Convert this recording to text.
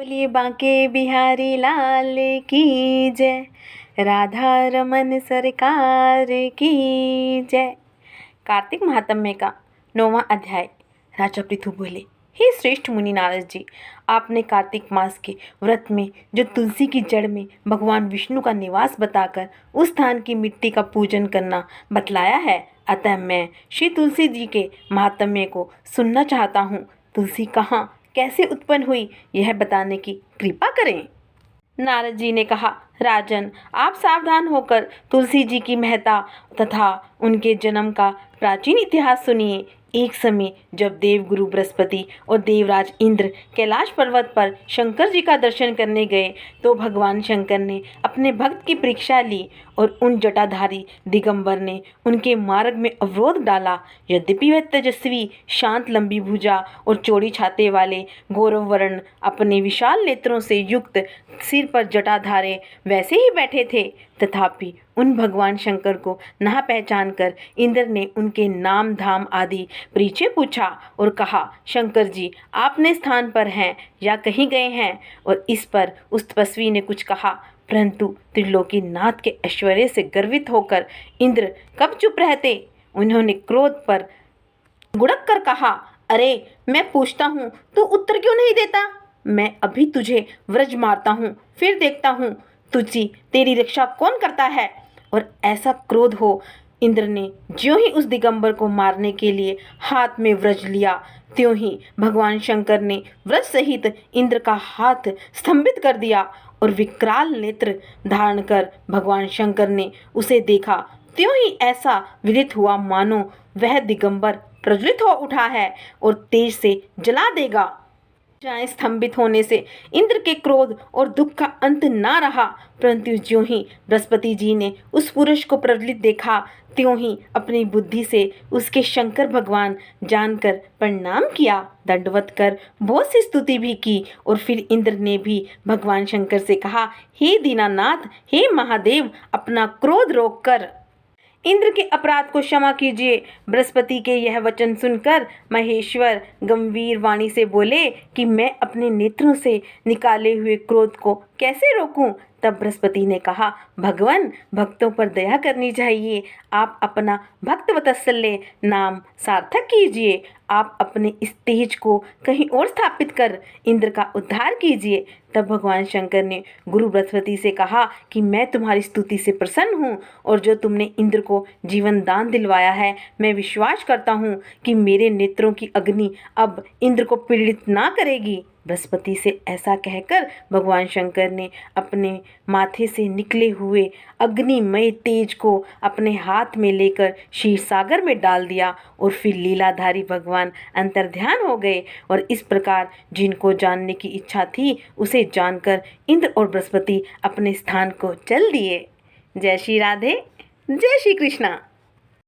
बोलिए बांके बिहारी लाल की जय, राधा रमन सरकार की जय। कार्तिक महात्म्य का 9वां अध्याय। राजा पृथु बोले, हे श्रेष्ठ मुनि नारद जी, आपने कार्तिक मास के व्रत में जो तुलसी की जड़ में भगवान विष्णु का निवास बताकर उस स्थान की मिट्टी का पूजन करना बतलाया है, अतः मैं श्री तुलसी जी के महात्म्य को सुनना चाहता हूँ। तुलसी कहाँ कैसे उत्पन्न हुई, यह बताने की कृपा करें। नारद जी ने कहा, राजन, आप सावधान होकर तुलसी जी की महत्ता तथा उनके जन्म का प्राचीन इतिहास सुनिए। एक समय जब देवगुरु बृहस्पति और देवराज इंद्र कैलाश पर्वत पर शंकर जी का दर्शन करने गए तो भगवान शंकर ने अपने भक्त की परीक्षा ली और उन जटाधारी दिगंबर ने उनके मार्ग में अवरोध डाला। यद्यपि वह तेजस्वी, शांत, लंबी भुजा और चौड़ी छाते वाले गौरव वर्ण अपने विशाल नेत्रों से युक्त सिर पर जटाधारे वैसे ही बैठे थे, तथापि उन भगवान शंकर को ना पहचान कर इंद्र ने उनके नाम धाम आदि परिचय पूछा और कहा, शंकर जी आपने स्थान पर हैं या कहीं गए हैं। और इस पर उस तपस्वी ने कुछ कहा, परंतु त्रिलोकी नाथ के ऐश्वर्य से गर्वित होकर इंद्र कब चुप रहते। उन्होंने क्रोध पर गुड़क कर कहा, अरे मैं पूछता हूँ तू उत्तर क्यों नहीं देता। मैं अभी तुझे व्रज मारता हूँ, फिर देखता हूँ तुझी तेरी रक्षा कौन करता है। और ऐसा क्रोध हो इंद्र ने ज्यों ही उस दिगंबर को मारने के लिए हाथ में व्रज लिया, त्यों ही भगवान शंकर ने व्रज सहित इंद्र का हाथ स्तंभित कर दिया और विकराल नेत्र धारण कर भगवान शंकर ने उसे देखा, त्यों ही ऐसा विदित हुआ मानो वह दिगंबर प्रज्वलित हो उठा है और तेज से जला देगा। जाए स्तंभित होने से इंद्र के क्रोध और दुख का अंत ना रहा, परंतु ज्यों ही बृहस्पति जी ने उस पुरुष को प्रज्वलित देखा, त्यों ही अपनी बुद्धि से उसके शंकर भगवान जानकर प्रणाम किया, दंडवत कर बहुत सी स्तुति भी की। और फिर इंद्र ने भी भगवान शंकर से कहा, हे दीनानाथ, हे महादेव, अपना क्रोध रोक कर इंद्र के अपराध को क्षमा कीजिए। बृहस्पति के यह वचन सुनकर महेश्वर गंभीर वाणी से बोले कि मैं अपने नेत्रों से निकाले हुए क्रोध को कैसे रोकूं। तब बृहस्पति ने कहा, भगवान, भक्तों पर दया करनी चाहिए। आप अपना भक्त वत्सल्य नाम सार्थक कीजिए। आप अपने इस तेज को कहीं और स्थापित कर इंद्र का उद्धार कीजिए। तब भगवान शंकर ने गुरु बृहस्पति से कहा कि मैं तुम्हारी स्तुति से प्रसन्न हूँ और जो तुमने इंद्र को जीवन दान दिलवाया है, मैं विश्वास करता हूँ कि मेरे नेत्रों की अग्नि अब इंद्र को पीड़ित ना करेगी। बृहस्पति से ऐसा कहकर भगवान शंकर ने अपने माथे से निकले हुए अग्निमय तेज को अपने हाथ में लेकर क्षीर सागर में डाल दिया और फिर लीलाधारी भगवान अंतर्ध्यान हो गए। और इस प्रकार जिनको जानने की इच्छा थी उसे जानकर इंद्र और बृहस्पति अपने स्थान को चल दिए। जय श्री राधे, जय श्री कृष्णा।